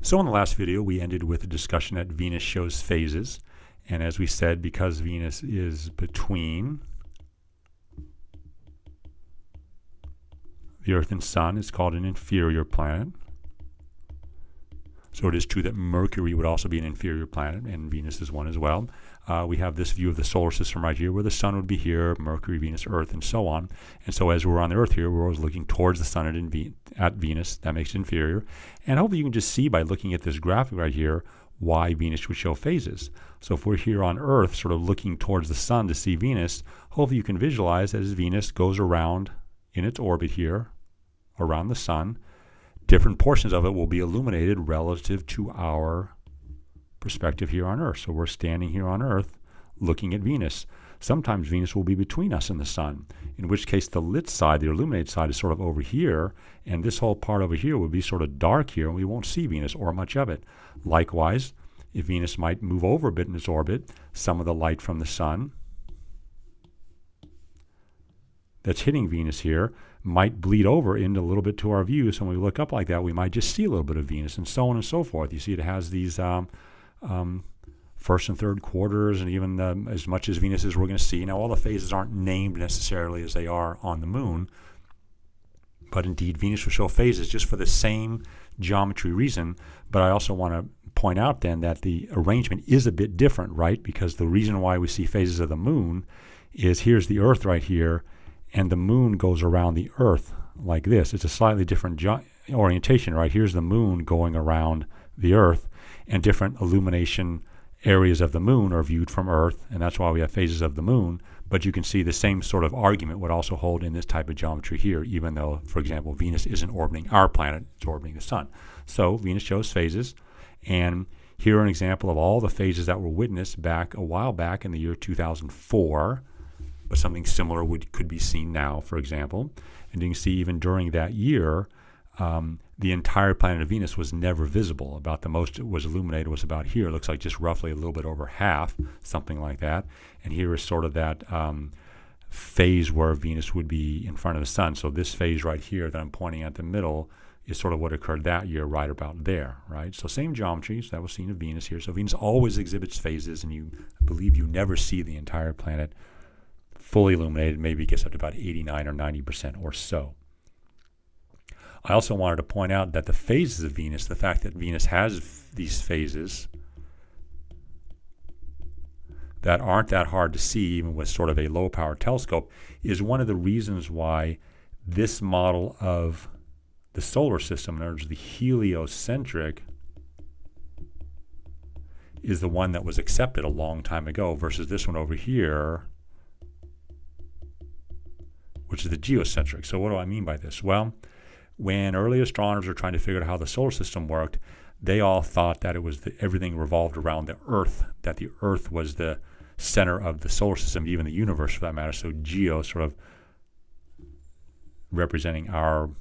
So in the last video, we ended with a discussion that Venus shows phases. And as we said, because Venus is between the Earth and Sun, it's called an inferior planet. So it is true that Mercury would also be an inferior planet, and Venus is one as well. We have this view of the solar system right here, where the Sun would be here, Mercury, Venus, Earth, and so on. And so as we're on the Earth here, we're always looking towards the Sun at Venus. That makes it inferior. And hopefully you can just see by looking at this graphic right here why Venus would show phases. So if we're here on Earth, sort of looking towards the Sun to see Venus, hopefully you can visualize that as Venus goes around in its orbit here, around the Sun, different portions of it will be illuminated relative to our perspective here on Earth. So we're standing here on Earth looking at Venus. Sometimes Venus will be between us and the Sun, in which case the lit side, the illuminated side, is sort of over here, and this whole part over here would be sort of dark here, and we won't see Venus or much of it. Likewise, if Venus might move over a bit in its orbit, some of the light from the Sun that's hitting Venus here might bleed over into a little bit to our view. So when we look up like that, we might just see a little bit of Venus, and so on and so forth. You see it has these first and third quarters, and even as much as Venus as we're going to see. Now, all the phases aren't named necessarily as they are on the moon, but indeed Venus will show phases just for the same geometry reason. But I also want to point out then that the arrangement is a bit different, right? Because the reason why we see phases of the moon is here's the Earth right here, and the moon goes around the Earth like this. It's a slightly different orientation, right? Here's the moon going around the Earth, and different illumination areas of the moon are viewed from Earth, and that's why we have phases of the moon. But you can see the same sort of argument would also hold in this type of geometry here, even though, for example, Venus isn't orbiting our planet, it's orbiting the Sun. So Venus shows phases, and here an example of all the phases that were witnessed back a while back in the year 2004. But something similar could be seen now, for example. And you can see even during that year, the entire planet of Venus was never visible. About the most it was illuminated was about here. It looks like just roughly a little bit over half, something like that. And here is sort of that phase where Venus would be in front of the Sun. So this phase right here that I'm pointing at the middle is sort of what occurred that year, right about there, right? So same geometry, so that was seen of Venus here. So Venus always exhibits phases, and I believe you never see the entire planet fully illuminated. Maybe it gets up to about 89 or 90% or so. I also wanted to point out that the phases of Venus, the fact that Venus has these phases that aren't that hard to see even with sort of a low power telescope, is one of the reasons why this model of the solar system, in other words, the heliocentric, is the one that was accepted a long time ago versus this one over here, which is the geocentric. So what do I mean by this? Well, when early astronomers were trying to figure out how the solar system worked, they all thought that it was everything revolved around the Earth, that the Earth was the center of the solar system, even the universe for that matter. So geo sort of representing our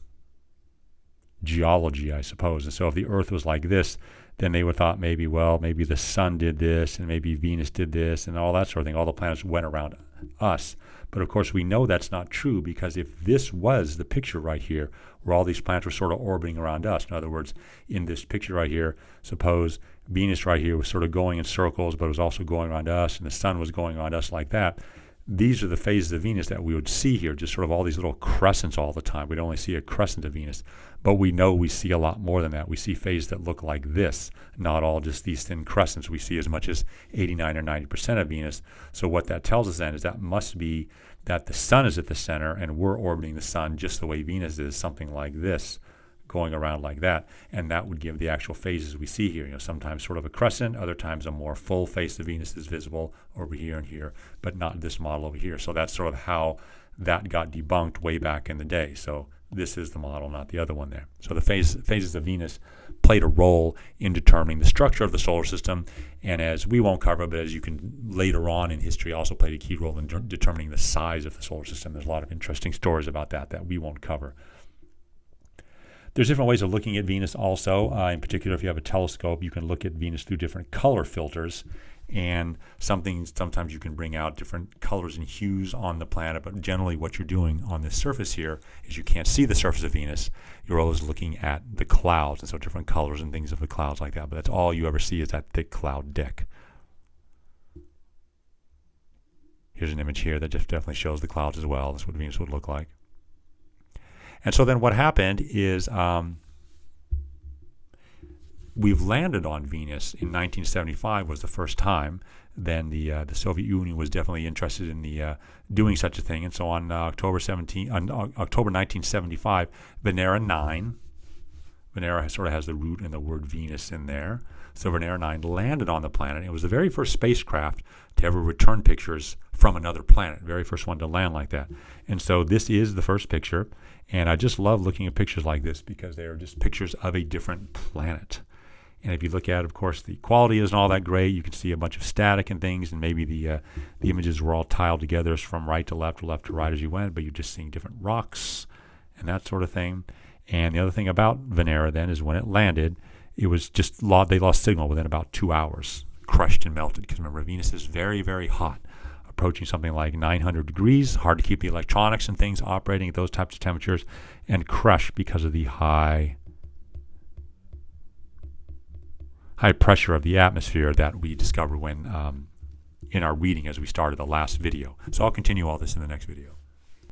geology, I suppose. And so if the Earth was like this, then they would thought maybe the Sun did this, and maybe Venus did this, and all that sort of thing. All the planets went around us. But of course we know that's not true, because if this was the picture right here, where all these planets were sort of orbiting around us, in other words, in this picture right here, suppose Venus right here was sort of going in circles, but it was also going around us, and the Sun was going around us like that. These are the phases of Venus that we would see here, just sort of all these little crescents all the time. We'd only see a crescent of Venus, but we know we see a lot more than that. We see phases that look like this, not all just these thin crescents. We see as much as 89 or 90% of Venus. So what that tells us then is that must be that the Sun is at the center, and we're orbiting the Sun just the way Venus is, something like this, going around like that, and that would give the actual phases we see here. Sometimes sort of a crescent, other times a more full face of Venus is visible over here and here, but not this model over here. So that's sort of how that got debunked way back in the day. So this is the model, not the other one there. So the phases of Venus played a role in determining the structure of the solar system, and as we won't cover, but as you can later on in history, also played a key role in determining the size of the solar system. There's a lot of interesting stories about that we won't cover. There's different ways of looking at Venus also. In particular, if you have a telescope, you can look at Venus through different color filters. and sometimes you can bring out different colors and hues on the planet, but generally what you're doing on this surface here is you can't see the surface of Venus. You're always looking at the clouds, and so different colors and things of the clouds like that, but that's all you ever see is that thick cloud deck. Here's an image here that just definitely shows the clouds as well. That's what Venus would look like. And so then what happened is we've landed on Venus in 1975 was the first time. Then the Soviet Union was definitely interested in the doing such a thing. And so on October 1975, Venera 9, Venera sort of has the root and the word Venus in there. So Venera 9 landed on the planet. It was the very first spacecraft to ever return pictures from another planet, very first one to land like that. And so this is the first picture. And I just love looking at pictures like this because they are just pictures of a different planet. And if you look at it, of course, the quality isn't all that great. You can see a bunch of static and things, and maybe the images were all tiled together from right to left or left to right as you went, but you're just seeing different rocks and that sort of thing. And the other thing about Venera then is when it landed, it was just they lost signal within about 2 hours, crushed and melted. Because remember, Venus is very, very hot, approaching something like 900 degrees, hard to keep the electronics and things operating at those types of temperatures, and crushed because of the high pressure of the atmosphere that we discovered when in our reading as we started the last video. So I'll continue all this in the next video.